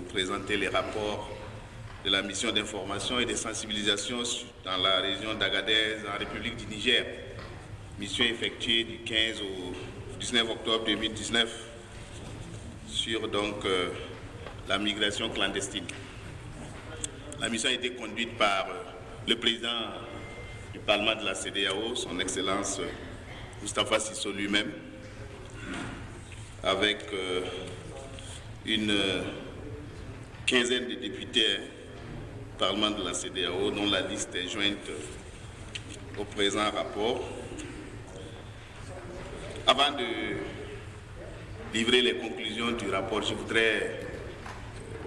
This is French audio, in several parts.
présenter les rapports de la mission d'information et de sensibilisation dans la région d'Agadez, en République du Niger. Mission effectuée du 15 au 19 octobre 2019 sur la migration clandestine. La mission a été conduite par le président du Parlement de la CEDEAO, son Excellence Moustapha Cissé lui-même, avec une quinzaine de députés du Parlement de la CEDEAO, dont la liste est jointe au présent rapport. Avant de livrer les conclusions du rapport, je voudrais,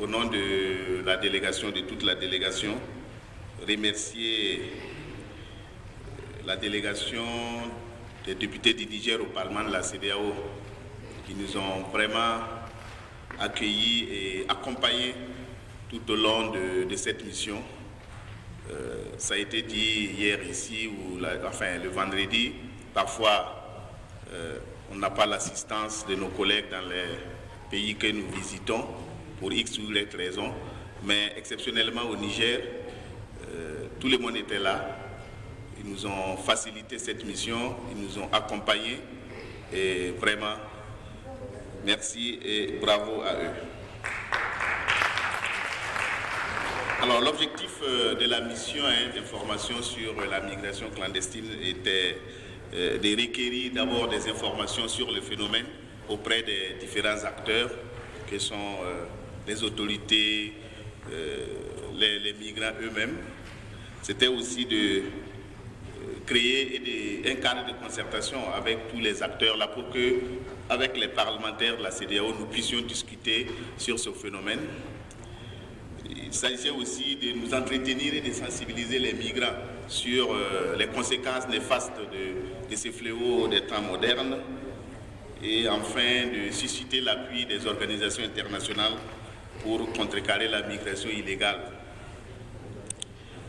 au nom de la délégation, de toute la délégation, remercier la délégation des députés du Niger au Parlement de la CEDEAO qui nous ont vraiment accueillis et accompagnés tout au long de cette mission. Ça a été dit hier ici, le vendredi. Parfois, on n'a pas l'assistance de nos collègues dans les pays que nous visitons pour X ou Y raisons, mais exceptionnellement au Niger, tout le monde était là. Ils nous ont facilité cette mission, ils nous ont accompagnés et vraiment, merci et bravo à eux. Alors, l'objectif de la mission d'information sur la migration clandestine était de requérir d'abord des informations sur le phénomène auprès des différents acteurs que sont les autorités, les migrants eux-mêmes. C'était aussi de créer un cadre de concertation avec tous les acteurs là pour que, avec les parlementaires de la CEDEAO, nous puissions discuter sur ce phénomène. Il s'agissait aussi de nous entretenir et de sensibiliser les migrants sur les conséquences néfastes de ces fléaux des temps modernes et enfin de susciter l'appui des organisations internationales pour contrecarrer la migration illégale.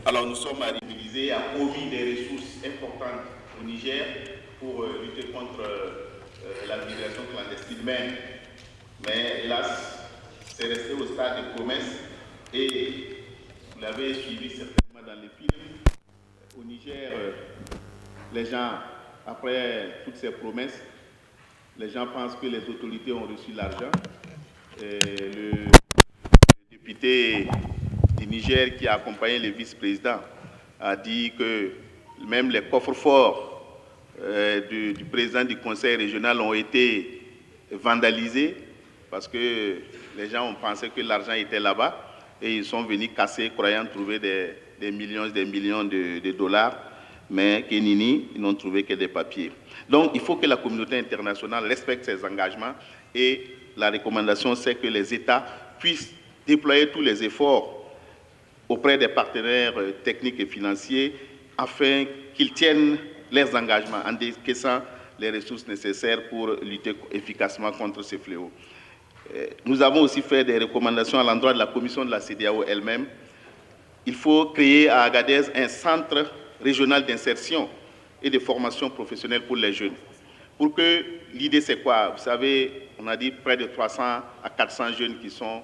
Alors nous sommes mobilisés à fournir des ressources importantes au Niger pour lutter contre la migration clandestine mais hélas, c'est resté au stade de promesses et vous l'avez suivi certainement dans les films. Au Niger, les gens, après toutes ces promesses, les gens pensent que les autorités ont reçu l'argent. Le député du Niger qui a accompagné le vice-président a dit que même les coffres-forts du président du conseil régional ont été vandalisés parce que les gens ont pensé que l'argent était là-bas et ils sont venus casser croyant trouver des millions de dollars, mais que nini, ils n'ont trouvé que des papiers. Donc il faut que la communauté internationale respecte ses engagements et la recommandation c'est que les États puissent déployer tous les efforts auprès des partenaires techniques et financiers afin qu'ils tiennent leurs engagements en décaissant les ressources nécessaires pour lutter efficacement contre ces fléaux. Nous avons aussi fait des recommandations à l'endroit de la commission de la CEDEAO elle-même. Il faut créer à Agadez un centre régional d'insertion et de formation professionnelle pour les jeunes. Pour que l'idée c'est quoi? Vous savez, on a dit près de 300 à 400 jeunes qui sont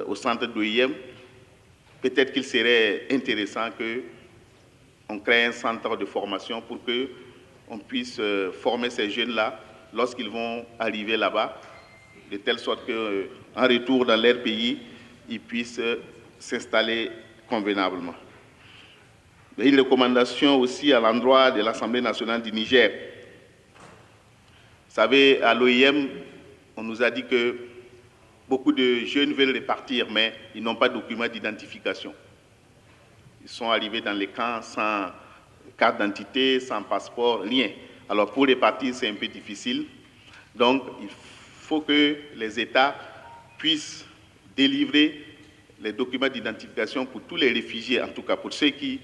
au centre d'OIM. Peut-être qu'il serait intéressant qu'on crée un centre de formation pour qu'on puisse former ces jeunes-là lorsqu'ils vont arriver là-bas, de telle sorte qu'en retour dans leur pays, ils puissent s'installer convenablement. Une recommandation aussi à l'endroit de l'Assemblée nationale du Niger. Vous savez, à l'OIM, on nous a dit que beaucoup de jeunes veulent repartir, mais ils n'ont pas de document d'identification. Ils sont arrivés dans les camps sans carte d'identité, sans passeport, rien. Alors pour repartir, c'est un peu difficile. Donc il faut que les États puissent délivrer les documents d'identification pour tous les réfugiés, en tout cas pour ceux qui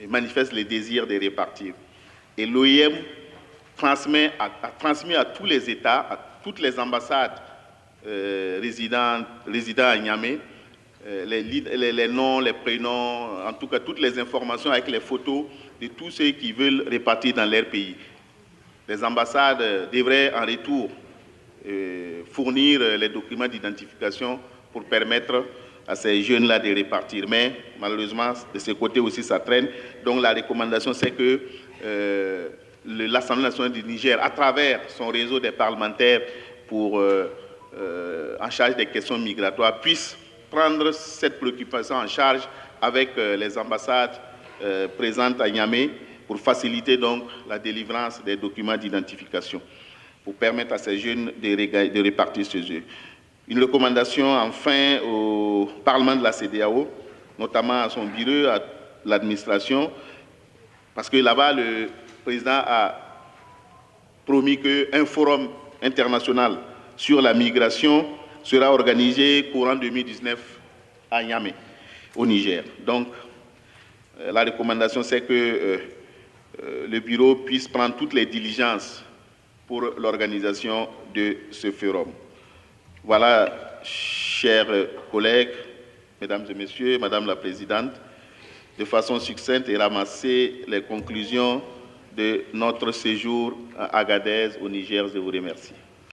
manifestent le désir de repartir. Et l'OIM a transmis à tous les États, à toutes les ambassades résidant à Niamey, les noms, les prénoms, en tout cas toutes les informations avec les photos de tous ceux qui veulent repartir dans leur pays. Les ambassades devraient en retour fournir les documents d'identification pour permettre à ces jeunes-là de repartir. Mais malheureusement, de ce côté aussi, ça traîne. Donc la recommandation, c'est que l'Assemblée nationale du Niger, à travers son réseau des parlementaires en charge des questions migratoires, puisse prendre cette préoccupation en charge avec les ambassades présentes à Niamey pour faciliter donc la délivrance des documents d'identification, pour permettre à ces jeunes de repartir chez eux. Une recommandation enfin au Parlement de la CEDEAO, notamment à son bureau, à l'administration, parce que là-bas, le président a promis qu'un forum international sur la migration sera organisé courant 2019 à Niamey, au Niger. Donc, la recommandation, c'est que le bureau puisse prendre toutes les diligences pour l'organisation de ce forum. Voilà, chers collègues, mesdames et messieurs, madame la présidente, de façon succincte et ramasser les conclusions de notre séjour à Agadez, au Niger. Je vous remercie.